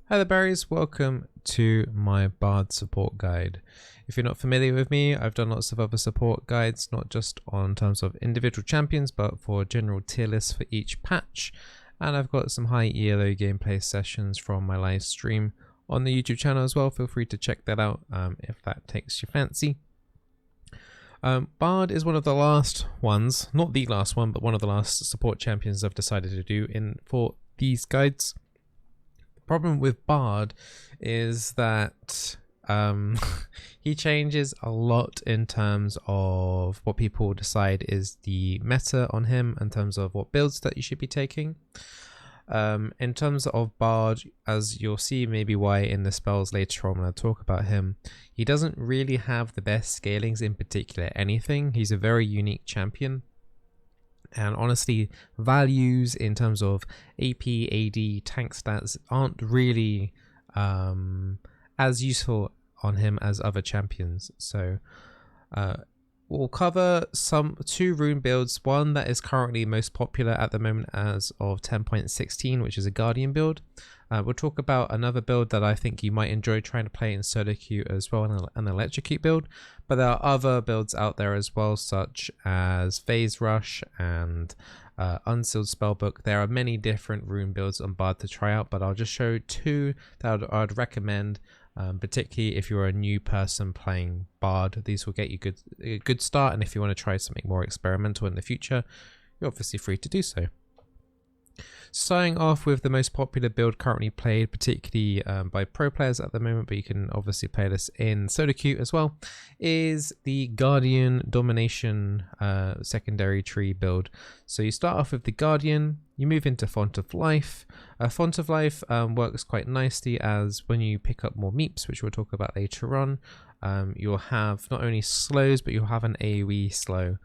Hi there berries, welcome to my BARD support guide. If you're not familiar with me, I've done lots of other support guides, not just on terms of individual champions, but for general tier lists for each patch. And I've got some high ELO gameplay sessions from my live stream on the YouTube channel as well. Feel free to check that out if that takes your fancy. BARD is one of the last ones, not the last one, but one of the last support champions I've decided to do for these guides. Problem with BARD is that he changes a lot in terms of what people decide is the meta on him, in terms of what builds that you should be taking. In terms of BARD, as you'll see maybe why in the spells later on when I talk about him, he doesn't really have the best scalings in particular anything. He's a very unique champion. And honestly, values in terms of AP, AD, tank stats aren't really as useful on him as other champions. So we'll cover two rune builds. One that is currently most popular at the moment as of 10.16, which is a Guardian build. We'll talk about another build that I think you might enjoy trying to play in solo queue as well, an electrocute build. But there are other builds out there as well, such as Phase Rush and Unsealed Spellbook. There are many different rune builds on BARD to try out, but I'll just show two that I'd recommend, particularly if you're a new person playing BARD. These will get you a good start, and if you want to try something more experimental in the future, you're obviously free to do so. Starting off with the most popular build currently played, particularly by pro players at the moment, but you can obviously play this in solo queue as well, is the Guardian Domination secondary tree build. So you start off with the Guardian, you move into Font of Life. Font of Life works quite nicely as when you pick up more meeps, which we'll talk about later on, you'll have not only slows, but you'll have an AoE slow.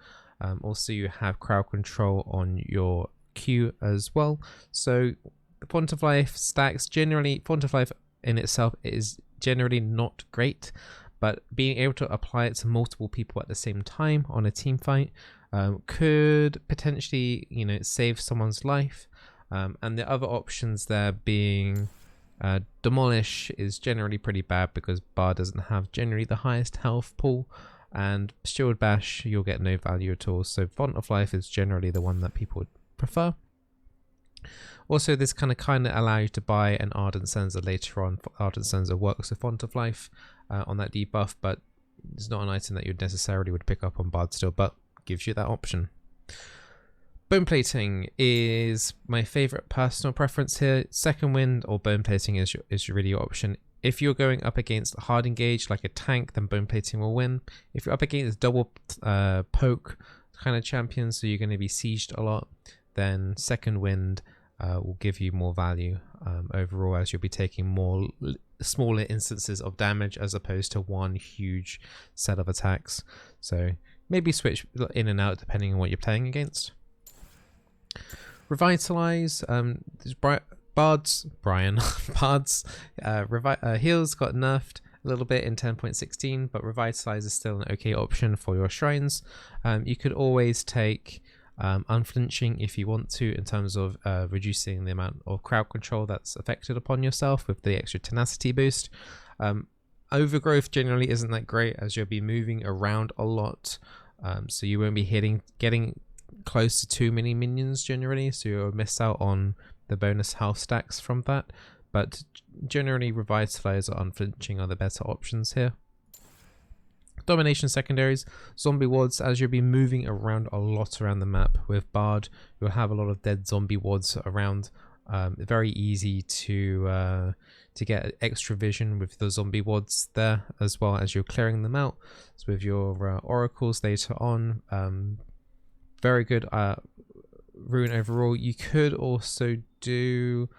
Also you have crowd control on your Q as well. So the Font of Life stacks, generally Font of Life in itself is generally not great, but being able to apply it to multiple people at the same time on a team fight could potentially, save someone's life. And the other options there being Demolish is generally pretty bad because BARD doesn't have generally the highest health pool, and Shield Bash you'll get no value at all. So Font of Life is generally the one that people would prefer. Also, this kind of allow you to buy an Ardent Censer later on. Ardent Censer works with Font of Life on that debuff, but it's not an item that you necessarily would pick up on BARD still, but gives you that option. Bone Plating is my favorite personal preference here. Second Wind or Bone Plating is really your option. If you're going up against a hard engage like a tank, then Bone Plating will win. If you're up against double poke kind of champions, so you're going to be sieged a lot, then Second Wind will give you more value overall, as you'll be taking more smaller instances of damage as opposed to one huge set of attacks. So maybe switch in and out depending on what you're playing against. Revitalize, BARD's heals got nerfed a little bit in 10.16, but Revitalize is still an okay option for your shrines. You could always take Unflinching if you want to, in terms of reducing the amount of crowd control that's affected upon yourself with the extra tenacity boost. Overgrowth generally isn't that great as you'll be moving around a lot, so you won't be getting close to too many minions generally, so you'll miss out on the bonus health stacks from that. But generally Revitalize or Unflinching are the better options here. Domination secondaries, zombie wards. As you'll be moving around a lot around the map with BARD, you'll have a lot of dead zombie wards around. Very easy to get extra vision with the zombie wards there, as well as you're clearing them out. So with your oracles later on, very good rune overall. You could also do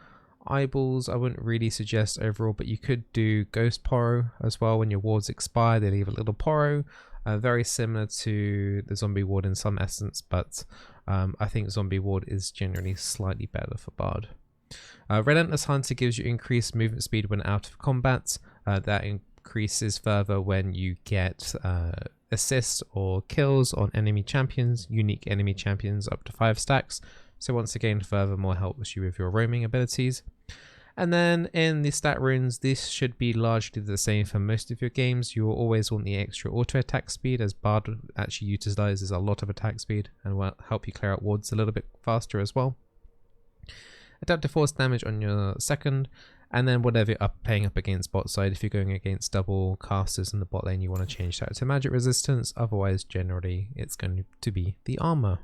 eyeballs. I wouldn't really suggest overall, but you could do Ghost Poro as well. When your wards expire, they leave a little Poro, very similar to the Zombie Ward in some essence, but I think Zombie Ward is generally slightly better for BARD. Relentless Hunter gives you increased movement speed when out of combat. That increases further when you get assists or kills on enemy champions, unique enemy champions, up to 5 stacks. So once again, furthermore helps you with your roaming abilities. And then in the stat runes, this should be largely the same for most of your games. You will always want the extra auto attack speed, as Bard actually utilizes a lot of attack speed and will help you clear out wards a little bit faster as well. Adaptive force damage on your second, and then whatever you're playing up against bot side. If you're going against double casters in the bot lane, you want to change that to magic resistance. Otherwise, generally, it's going to be the armor.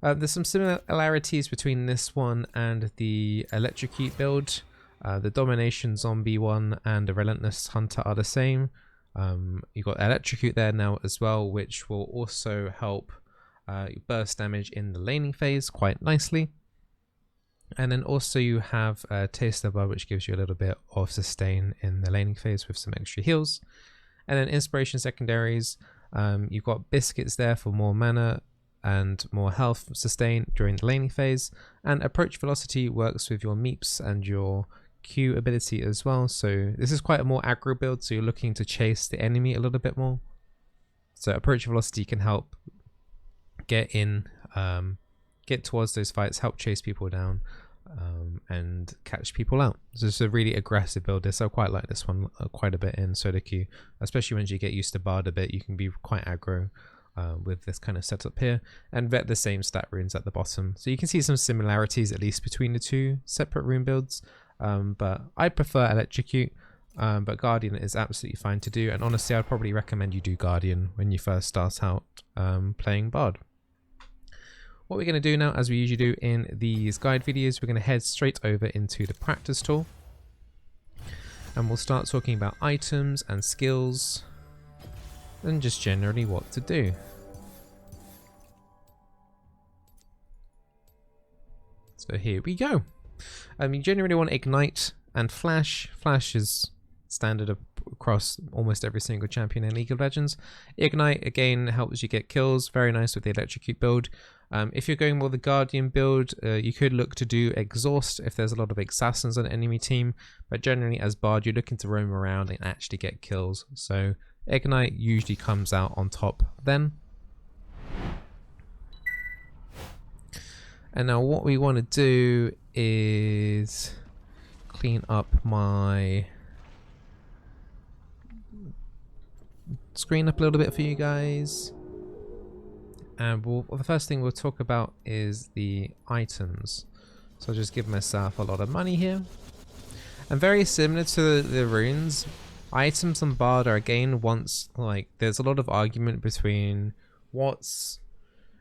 There's some similarities between this one and the Electrocute build. The Domination Zombie one and the Relentless Hunter are the same. You've got Electrocute there now as well, which will also help burst damage in the laning phase quite nicely. And then also you have Taste of Blood, which gives you a little bit of sustain in the laning phase with some extra heals. And then Inspiration secondaries, you've got Biscuits there for more mana and more health sustain during the laning phase, and Approach Velocity works with your Meeps and your Q ability as well. So this is quite a more aggro build, so you're looking to chase the enemy a little bit more. So Approach Velocity can help get towards those fights, help chase people down, and catch people out. So it's a really aggressive build. So I quite like this one quite a bit in solo queue, especially once you get used to Bard a bit. You can be quite aggro with this kind of setup here, and vet the same stat runes at the bottom. So you can see some similarities at least between the two separate rune builds, but I prefer Electrocute, but Guardian is absolutely fine to do, and honestly I'd probably recommend you do Guardian when you first start out playing Bard. What we're going to do now, as we usually do in these guide videos, we're going to head straight over into the practice tool, and we'll start talking about items and skills and just generally what to do. So here we go. You generally want Ignite and Flash. Flash is standard across almost every single champion in League of Legends. Ignite again helps you get kills, very nice with the Electrocute build. If you're going more the Guardian build, you could look to do Exhaust if there's a lot of assassins on an enemy team, but generally as Bard you're looking to roam around and actually get kills, so Ignite usually comes out on top then. And now what we want to do is clean up my screen up a little bit for you guys. And the first thing we'll talk about is the items. So I'll just give myself a lot of money here. And very similar to the runes, items on Bard are again there's a lot of argument between what's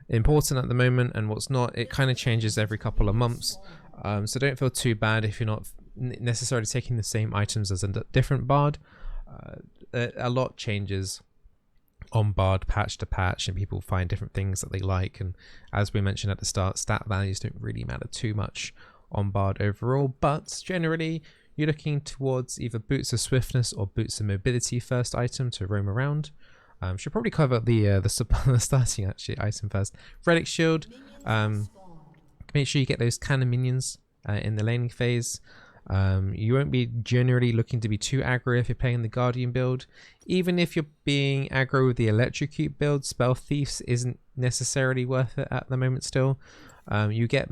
important at the moment and what's not. It kind of changes every couple of months. So don't feel too bad if you're not necessarily taking the same items as a different Bard. A lot changes on Bard patch to patch, and people find different things that they like, and as we mentioned at the start, stat values don't really matter too much on Bard overall, but generally you're looking towards either Boots of Swiftness or Boots of Mobility first item to roam around. Should probably cover the starting actually item first. Relic Shield, make sure you get those cannon minions in the laning phase. You won't be generally looking to be too aggro if you're playing the Guardian build. Even if you're being aggro with the Electrocute build, Spell Thieves isn't necessarily worth it at the moment still. You get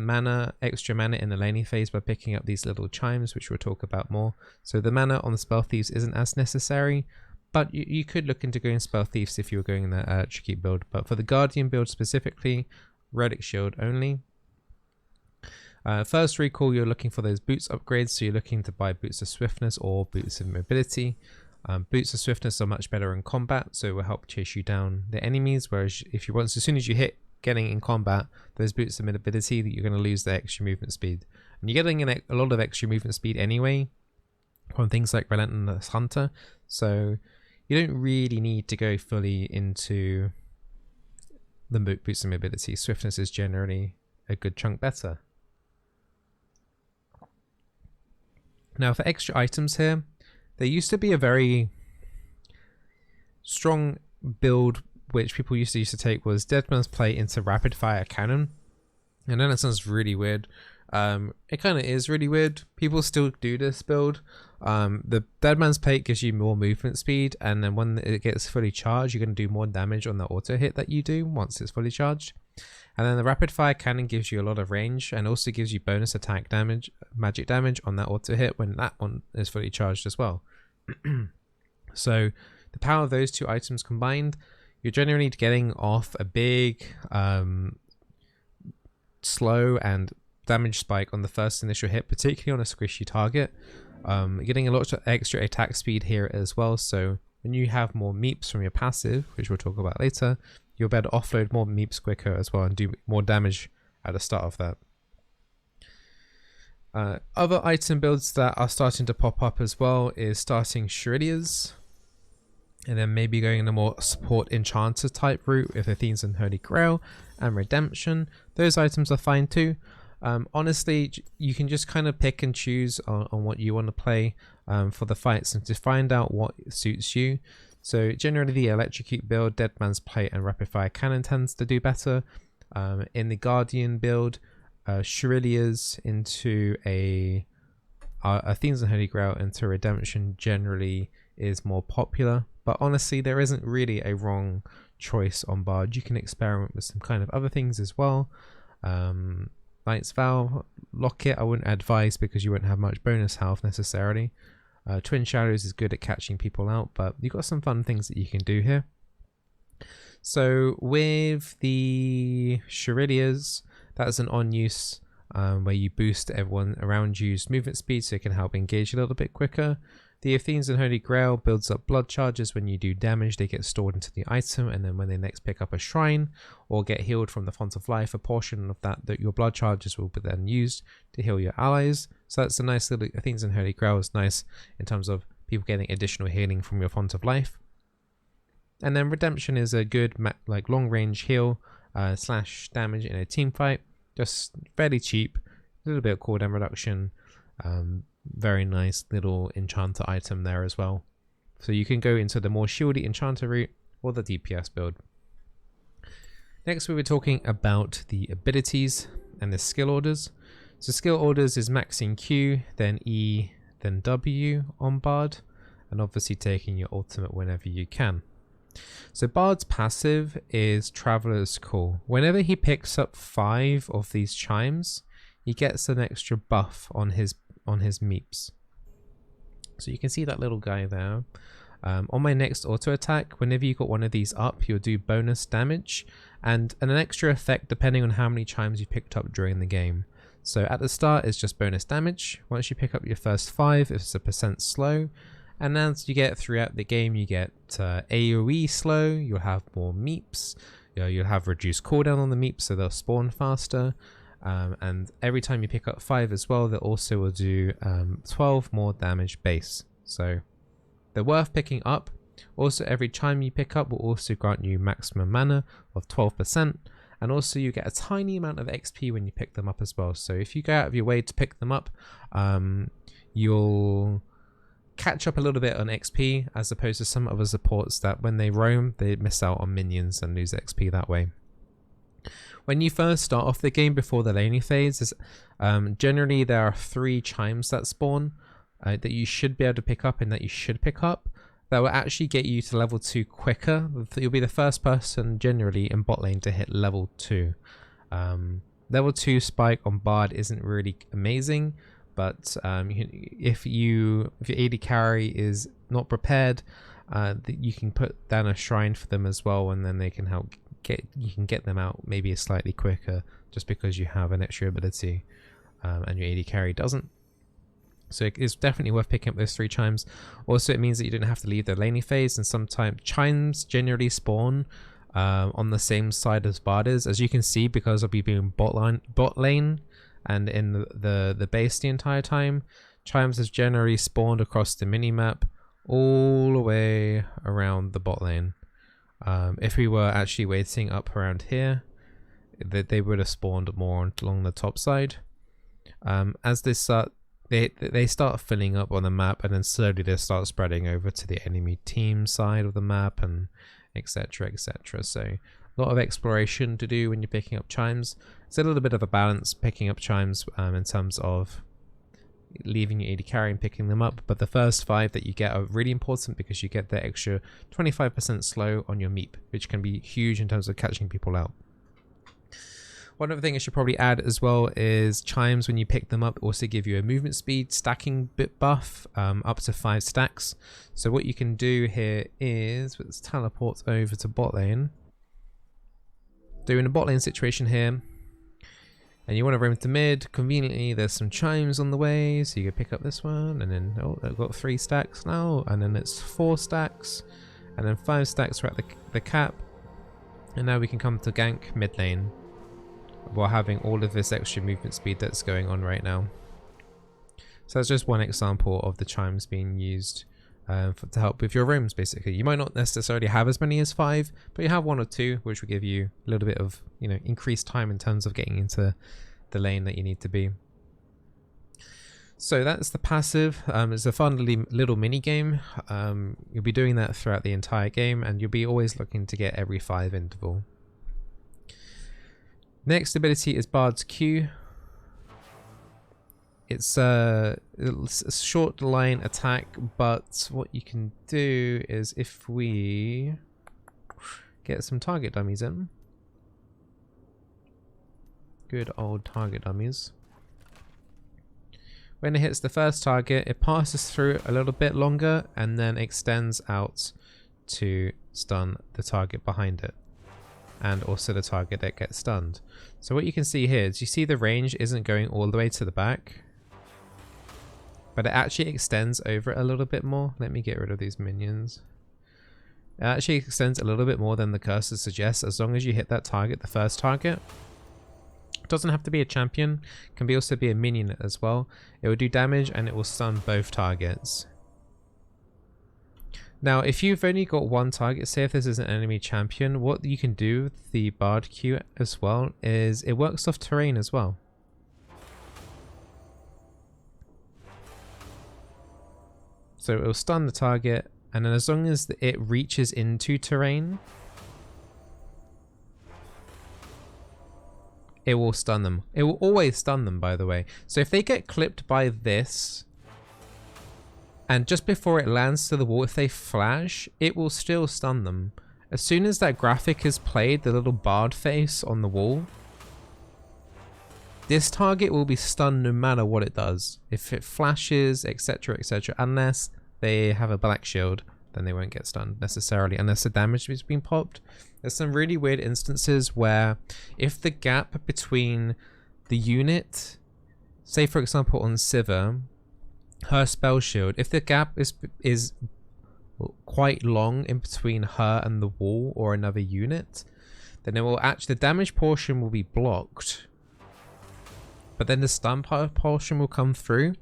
extra mana in the laning phase by picking up these little chimes, which we'll talk about more. So the mana on the Spell Thieves isn't as necessary, but you could look into going Spell Thieves if you were going in the Electrocute build. But for the Guardian build specifically, Relic Shield only. First recall, you're looking for those boots upgrades, so you're looking to buy Boots of Swiftness or Boots of Mobility. Boots of Swiftness are much better in combat, so it will help chase you down the enemies, whereas if you as soon as you hit getting in combat, those Boots of Mobility, that you're going to lose the extra movement speed. And you're getting a lot of extra movement speed anyway from things like Relentless Hunter, so you don't really need to go fully into the Boots of Mobility. Swiftness is generally a good chunk better. Now for extra items here, there used to be a very strong build which people used to take was Deadman's Plate into Rapid Fire Cannon. And then it sounds really weird. It kind of is really weird. People still do this build. The Deadman's Plate gives you more movement speed, and then when it gets fully charged, you're going to do more damage on the auto hit that you do once it's fully charged. And then the rapid fire cannon gives you a lot of range and also gives you bonus attack damage, magic damage on that auto hit when that one is fully charged as well. So the power of those two items combined, you're generally getting off a big slow and damage spike on the first initial hit, particularly on a squishy target. Getting a lot of extra attack speed here as well, so when you have more meeps from your passive, which we'll talk about later, you'll be able to offload more meeps quicker as well and do more damage at the start of that. Other item builds that are starting to pop up as well is starting Shirilias, and then maybe going in a more support enchanter type route with Athene's and Holy Grail and Redemption. Those items are fine too. Honestly, you can just kind of pick and choose on what you want to play for the fights and to find out what suits you. So generally the Electrocute build, Dead Man's Plate and Rapid Fire Cannon tends to do better. In the Guardian build, Shirilias into Athene's and Holy Grail into Redemption generally is more popular. But honestly, there isn't really a wrong choice on Bard. You can experiment with some kind of other things as well. Knight's Vow, Locket I wouldn't advise because you won't have much bonus health necessarily. Twin Shadows is good at catching people out, but you've got some fun things that you can do here. So with the Shirilias, that's an on use where you boost everyone around you's movement speed so it can help engage a little bit quicker. The Athene's and Holy Grail builds up blood charges. When you do damage, they get stored into the item, and then when they next pick up a shrine or get healed from the Font of Life, a portion of that your blood charges will be then used to heal your allies. So that's a nice little Athene's and Holy Grail is nice in terms of people getting additional healing from your Font of Life. And then Redemption is a good like long range heal slash damage in a team fight. Just fairly cheap, a little bit of cooldown reduction. Very nice little enchanter item there as well. So you can go into the more shieldy enchanter route or the DPS build. Next we were talking about the abilities and the skill orders. So skill orders is maxing Q, then E, then W on Bard, and obviously taking your ultimate whenever you can. So Bard's passive is Traveler's Call. Whenever he picks up 5 of these chimes, he gets an extra buff on his meeps. So you can see that little guy there. On my next auto attack, whenever you got one of these up, you'll do bonus damage and an extra effect depending on how many chimes you picked up during the game. So at the start it's just bonus damage. Once you pick up your first 5, it's a % slow. And as you get throughout the game, you get AoE slow, you'll have more meeps, you'll have reduced cooldown on the meeps so they'll spawn faster. And every time you pick up 5 as well, they also will do 12 more damage base. So they're worth picking up. Also, every chime you pick up will also grant you maximum mana of 12%. And also you get a tiny amount of XP when you pick them up as well. So if you go out of your way to pick them up, you'll catch up a little bit on XP as opposed to some other supports that when they roam, they miss out on minions and lose XP that way. When you first start off the game before the laning phase, generally there are 3 chimes that spawn that you should be able to pick up and that you should pick up that will actually get you to level 2 quicker. You'll be the first person generally in bot lane to hit level 2. Level 2 spike on Bard isn't really amazing, but if your AD carry is not prepared, you can put down a shrine for them as well, and then they can help you can get them out maybe slightly quicker just because you have an extra ability and your AD carry doesn't. So it's definitely worth picking up those 3 chimes. Also, it means that you don't have to leave the laning phase, and sometimes chimes generally spawn on the same side as Bard is, as you can see, because I'll be being bot lane and in the base the entire time. Chimes has generally spawned across the minimap all the way around the bot lane. If we were actually waiting up around here, they would have spawned more along the top side. As they start filling up on the map, and then slowly they start spreading over to the enemy team side of the map, and etc, etc. So a lot of exploration to do when you're picking up chimes. It's a little bit of a balance picking up chimes in terms of leaving your AD carry and picking them up, but the first 5 that you get are really important because you get the extra 25% slow on your meep, which can be huge in terms of catching people out. One other thing I should probably add as well is chimes, when you pick them up, also give you a movement speed stacking bit buff, up to 5 stacks. So what you can do here is, let's teleport over to bot lane. Doing a bot lane situation here, and you want to roam to mid. Conveniently, there's some chimes on the way, so you can pick up this one, and then, oh, I've got 3 stacks now, and then it's 4 stacks, and then 5 stacks are at the cap. And now we can come to gank mid lane while having all of this extra movement speed that's going on right now. So that's just one example of the chimes being used to help with your roams, basically. You might not necessarily have as many as 5, but you have 1 or 2, which will give you a little bit of, you know, increased time in terms of getting into the lane that you need to be. So that's the passive. It's a fun little mini game. You'll be doing that throughout the entire game, and you'll be always looking to get every 5 interval. Next ability is Bard's Q. It's a short line attack, but what you can do is, if we get some target dummies in, good old target dummies. When it hits the first target, it passes through a little bit longer and then extends out to stun the target behind it, and also the target that gets stunned. So what you can see here is, you see the range isn't going all the way to the back, but it actually extends over it a little bit more. Let me get rid of these minions. It actually extends a little bit more than the cursor suggests, as long as you hit that target, the first target. It doesn't have to be a champion, it can also be a minion as well. It will do damage and it will stun both targets. Now, if you've only got one target, say if this is an enemy champion, what you can do with the Bard Q as well is it works off terrain as well. So it will stun the target, and then as long as it reaches into terrain, it will stun them. It will always stun them, by the way. So if they get clipped by this, and just before it lands to the wall, if they flash, it will still stun them. As soon as that graphic is played, the little bard face on the wall, this target will be stunned no matter what it does. If it flashes, etc, etc, unless they have a black shield, then they won't get stunned necessarily, unless the damage has been popped. There's some really weird instances where if the gap between the unit, say for example on Sivir, her spell shield, if the gap is quite long in between her and the wall or another unit, then it will actually, the damage portion will be blocked, but then the stun portion will come through.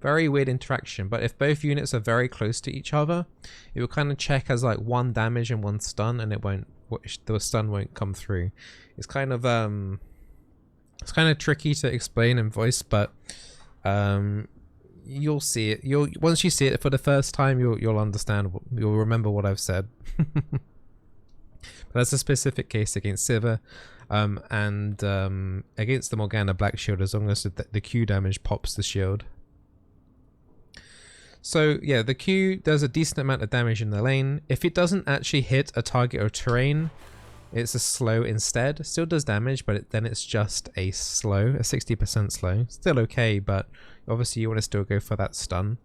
Very weird interaction, but if both units are very close to each other, it will kind of check as like 1 damage and 1 stun, and it won't, the stun won't come through. It's kind of tricky to explain in voice, but you'll see it. Once you see it for the first time, you'll understand. You'll remember what I've said. But that's a specific case against Sivir, and against the Morgana Black Shield, as long as the Q damage pops the shield. So yeah, the Q does a decent amount of damage in the lane. If it doesn't actually hit a target or terrain, it's a slow instead. Still does damage, but then it's just a slow, a 60% slow. Still okay, but obviously you want to still go for that stun.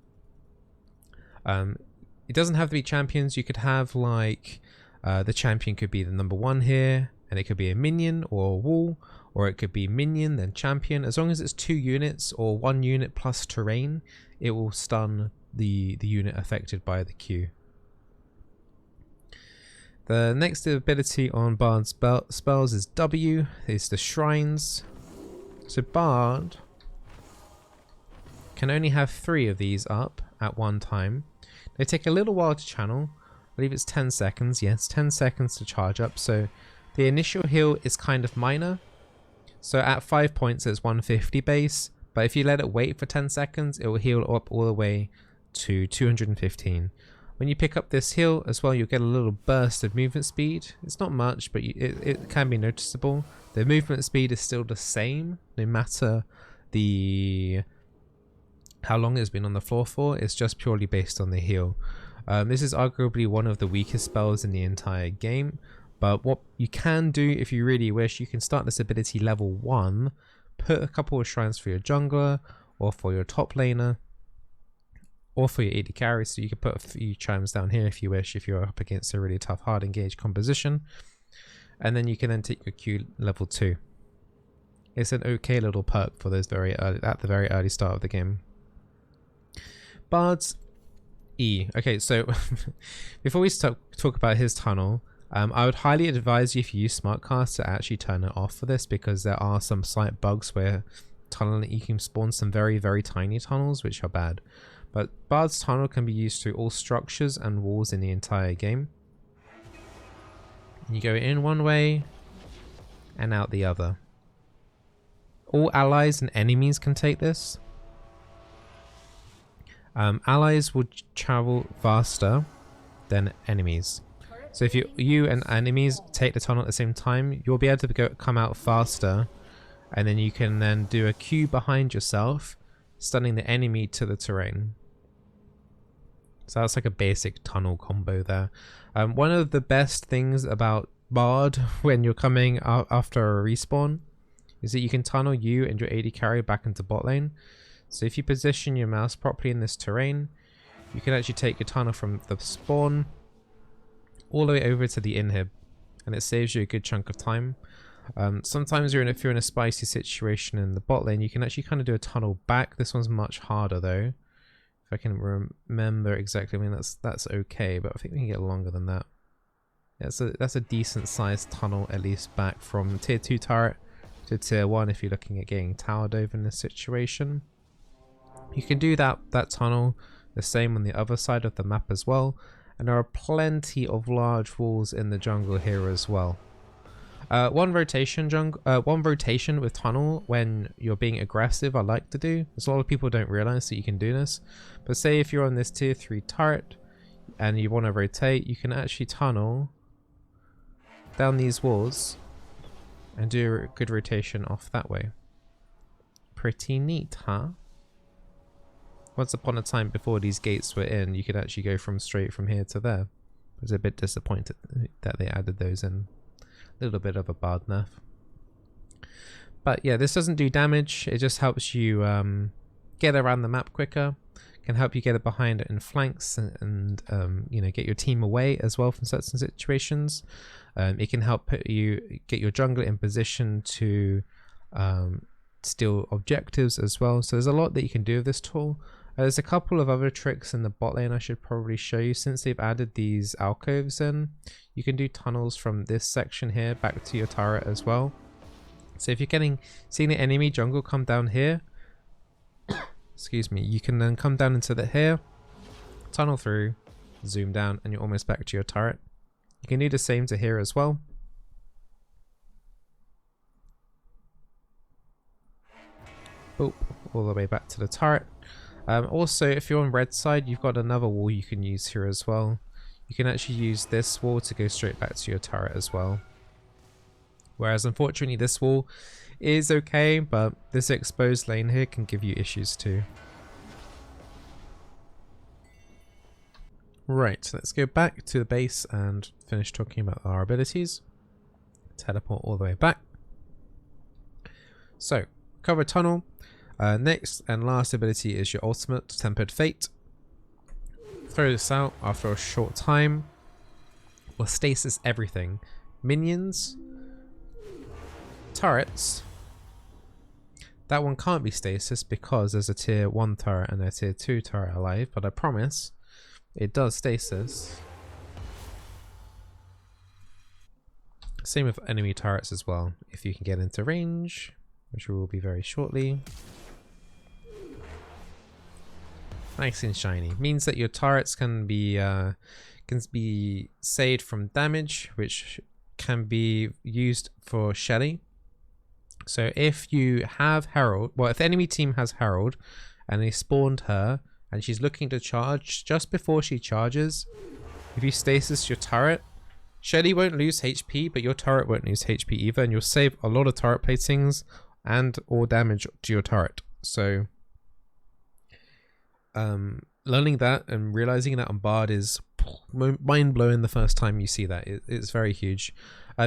It doesn't have to be champions. You could have like, the champion could be the number 1 here, and it could be a minion or a wall, or it could be minion then champion. As long as it's 2 units or 1 unit plus terrain, it will stun the unit affected by the Q. The next ability on Bard's spells is W, is the shrines. So Bard can only have 3 of these up at one time. They take a little while to channel. I believe it's 10 seconds. Yes, 10 seconds to charge up. So the initial heal is kind of minor. So at 5 points it's 150 base, but if you let it wait for 10 seconds, it will heal up all the way to 215. When you pick up this heal as well, you'll get a little burst of movement speed. It's not much, but it can be noticeable. The movement speed is still the same, no matter how long it's been on the floor for. It's just purely based on the heal. This is arguably one of the weakest spells in the entire game, But what you can do, if you really wish, you can start this ability level 1, put a couple of shrines for your jungler, or for your top laner, or for your AD carry. So you can put a few chimes down here if you wish, if you're up against a really tough hard engaged composition. And then you can then take your Q level 2. It's an okay little perk for those very early, at the very early start of the game. Bard's E. Okay, so before we talk about his tunnel, I would highly advise you, if you use Smartcast, to actually turn it off for this, because there are some slight bugs where tunneling, you can spawn some very, very tiny tunnels, which are bad. But Bard's tunnel can be used through all structures and walls in the entire game. You go in one way and out the other. All allies and enemies can take this. Allies would travel faster than enemies. So if you and enemies take the tunnel at the same time, you'll be able to come out faster, and then you can then do a Q behind yourself, stunning the enemy to the terrain. So that's like a basic tunnel combo there. One of the best things about Bard when you're coming after a respawn is that you can tunnel you and your AD carry back into bot lane. So if you position your mouse properly in this terrain, you can actually take your tunnel from the spawn all the way over to the inhib, and it saves you a good chunk of time. Sometimes if you're in a spicy situation in the bot lane, you can actually kind of do a tunnel back. This one's much harder though. If I can remember exactly, I mean that's okay, but I think we can get longer than that. Yeah, that's a decent sized tunnel, at least back from tier 2 turret to tier 1 if you're looking at getting towered over in this situation. You can do that tunnel the same on the other side of the map as well, and there are plenty of large walls in the jungle here as well. One rotation with tunnel when you're being aggressive I like to do, because a lot of people don't realize that you can do this. But say if you're on this tier 3 turret and you want to rotate, you can actually tunnel down these walls and do a good rotation off that way. Pretty neat, huh? Once upon a time, before these gates were in, you could actually go straight from here to there. I was a bit disappointed that they added those in. A little bit of a Bard nerf. But yeah, this doesn't do damage. It just helps you get around the map quicker. Can help you get it behind it in flanks and you know, get your team away as well from certain situations. It can help get your jungler in position to steal objectives as well. So there's a lot that you can do with this tool. There's a couple of other tricks in the bot lane I should probably show you. Since they've added these alcoves in, you can do tunnels from this section here back to your turret as well. So if you're seeing the enemy jungle come down here, excuse me, you can then come down into here, tunnel through, zoom down, and you're almost back to your turret. You can do the same to here as well. Boop, all the way back to the turret. Also, if you're on red side, you've got another wall you can use here as well. You can actually use this wall to go straight back to your turret as well. Whereas unfortunately this wall is okay, but this exposed lane here can give you issues too. Right, so let's go back to the base and finish talking about our abilities. Teleport all the way back. So, cover tunnel. Next and last ability is your ultimate, Tempered Fate. Throw this out after a short time. Will stasis everything. Minions, turrets. That one can't be stasis because there's a tier 1 turret and a tier 2 turret alive, but I promise it does stasis. Same with enemy turrets as well, if you can get into range, which will be very shortly. Nice and shiny. Means that your turrets can be saved from damage, which can be used for Shelly. So if you have Herald, well, if the enemy team has Herald and they spawned her and she's looking to charge, just before she charges, if you stasis your turret, Shelly won't lose HP, but your turret won't lose HP either, and you'll save a lot of turret platings and or damage to your turret. So learning that and realizing that on Bard is mind blowing the first time you see that. It's very huge.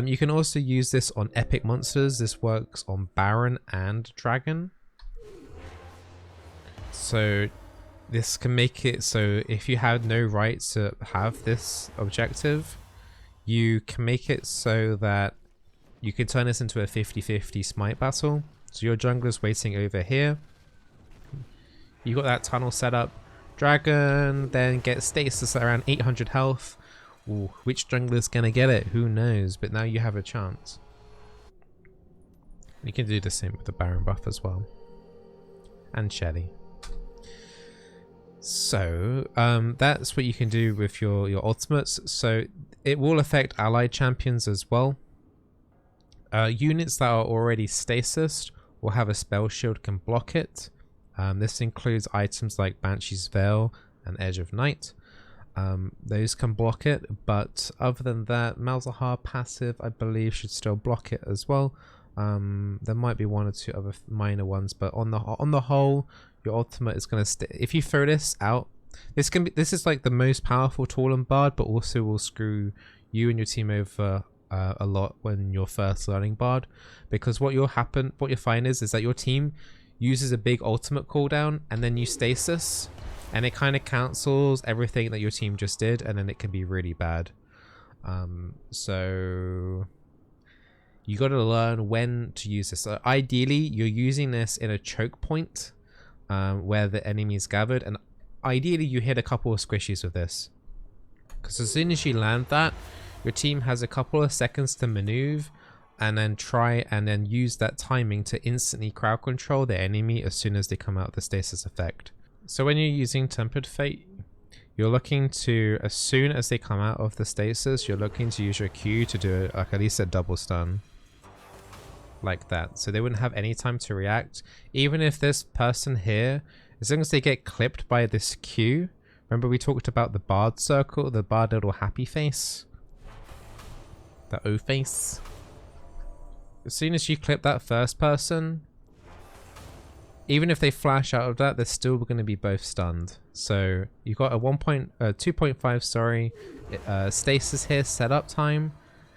You can also use this on epic monsters. This works on Baron and Dragon. So this can make it so if you had no right to have this objective, you can make it so that you can turn this into a 50-50 smite battle. So your jungler's waiting over here. You got that tunnel set up. Dragon then gets stasis at around 800 health. Ooh, which jungler's gonna get it? Who knows? But now you have a chance. You can do the same with the Baron buff as well. And Shelly. So that's what you can do with your ultimates. So it will affect allied champions as well. Units that are already stasis will have a spell shield can block it. This includes items like Banshee's Veil and Edge of Night. Those can block it, but other than that, Malzahar passive I believe should still block it as well. There might be one or two other minor ones, but on the whole, your ultimate is going to stay. If you throw this out, this is like the most powerful tool in BARD, but also will screw you and your team over a lot when you're first learning BARD, because what you'll find is that your team uses a big ultimate cooldown and then you stasis, and it kind of cancels everything that your team just did, and then it can be really bad. So you got to learn when to use this. So ideally you're using this in a choke point where the enemy is gathered, and ideally you hit a couple of squishies with this, because as soon as you land that, your team has a couple of seconds to maneuver and then try and then use that timing to instantly crowd control the enemy as soon as they come out of the stasis effect. So when you're using Tempered Fate, you're looking to, as soon as they come out of the stasis, you're looking to use your Q to do like at least a double stun. Like that. So they wouldn't have any time to react. Even if this person here, as long as they get clipped by this Q, remember we talked about the BARD circle, the BARD little happy face? The O face? As soon as you clip that first person, even if they flash out of that, they're still going to be both stunned. So you've got a 2.5 stasis here, setup time,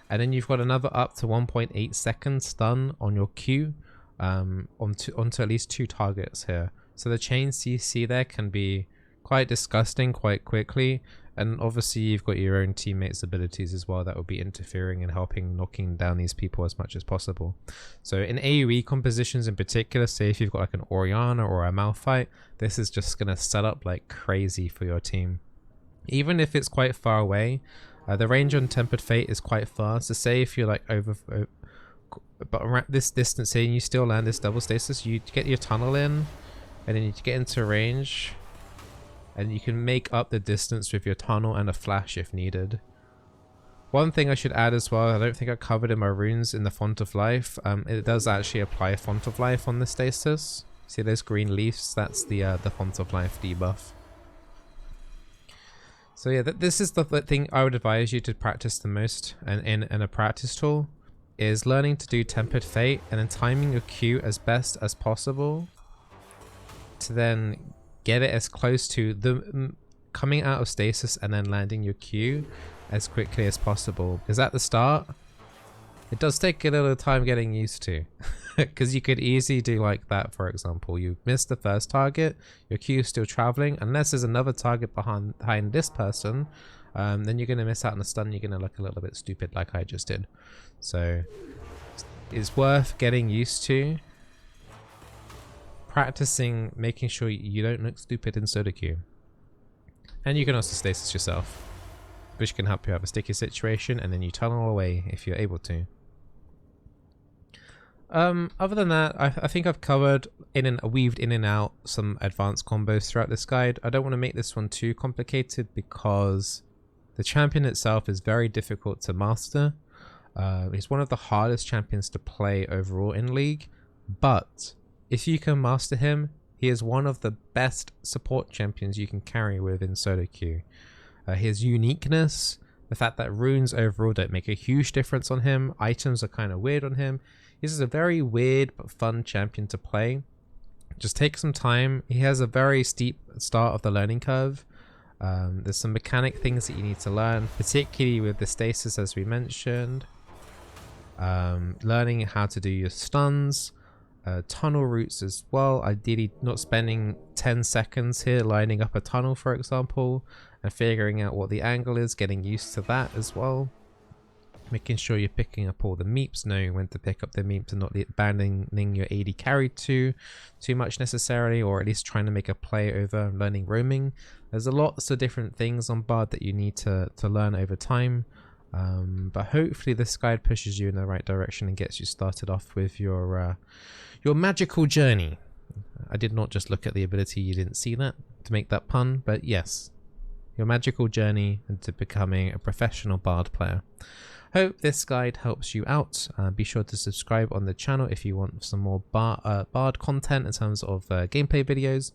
and then you've got another up to 1.8 second stun on your Q onto at least 2 targets here. So the chains you see there can be quite disgusting quite quickly, and obviously you've got your own teammates' abilities as well that will be interfering and helping knocking down these people as much as possible. So in AoE compositions in particular, say if you've got like an Orianna or a Malphite, this is just going to set up like crazy for your team. Even if it's quite far away, the range on Tempered Fate is quite fast. So say if you're like but around this distance here and you still land this double stasis, you get your tunnel in and then you get into range, and you can make up the distance with your tunnel and a flash if needed. One thing I should add as well, I don't think I covered in my runes in the Font of Life, it does actually apply Font of Life on the stasis. See those green leaves? That's the Font of Life debuff. So yeah, this is the thing I would advise you to practice the most in a practice tool, is learning to do Tempered Fate and then timing your Q as best as possible to then get it as close to the coming out of stasis and then landing your Q as quickly as possible. Because at the start, it does take a little time getting used to. Because you could easily do like that, for example. You miss the first target, your Q is still traveling. Unless there's another target behind this person, then you're going to miss out on the stun. You're going to look a little bit stupid like I just did. So it's worth getting used to. Practicing making sure you don't look stupid in solo queue. And you can also stasis yourself, which can help you have a sticky situation, and then you tunnel away if you're able to. Other than that, I think I've covered weaved in and out some advanced combos throughout this guide. I don't want to make this one too complicated because the champion itself is very difficult to master. He's one of the hardest champions to play overall in League, but if you can master him, he is one of the best support champions you can carry with in solo queue. His uniqueness, the fact that runes overall don't make a huge difference on him, items are kind of weird on him. He's a very weird but fun champion to play. Just take some time. He has a very steep start of the learning curve. There's some mechanic things that you need to learn, particularly with the stasis, as we mentioned. Learning how to do your stuns, tunnel routes as well. Ideally not spending 10 seconds here lining up a tunnel, for example, and figuring out what the angle is, getting used to that as well. Making sure you're picking up all the meeps, knowing when to pick up the meeps and not abandoning your AD carry too much necessarily, or at least trying to make a play over learning roaming. There's a lots of different things on BARD that you need to learn over time, but hopefully this guide pushes you in the right direction and gets you started off with your magical journey. I did not just look at the ability, you didn't see that to make that pun, but yes, your magical journey into becoming a professional BARD player. Hope this guide helps you out. Be sure to subscribe on the channel if you want some more BARD content in terms of gameplay videos,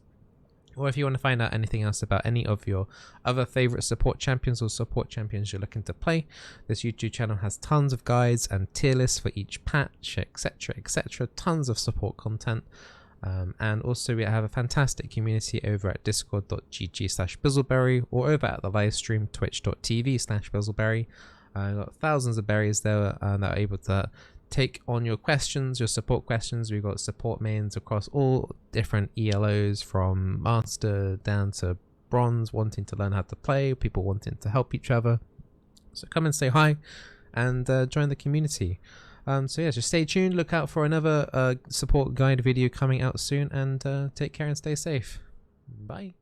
or if you want to find out anything else about any of your other favorite support champions or support champions you're looking to play. This YouTube channel has tons of guides and tier lists for each patch, etc, etc, tons of support content. And also we have a fantastic community over at discord.gg/Bizzleberry, or over at the live stream twitch.tv/Bizzleberry. I've got thousands of berries there that are able to take on your questions, your support questions. We've got support mains across all different ELOs, from master down to bronze, wanting to learn how to play, people wanting to help each other. So come and say hi and join the community. So yeah, just stay tuned, look out for another support guide video coming out soon, and take care and stay safe. Bye.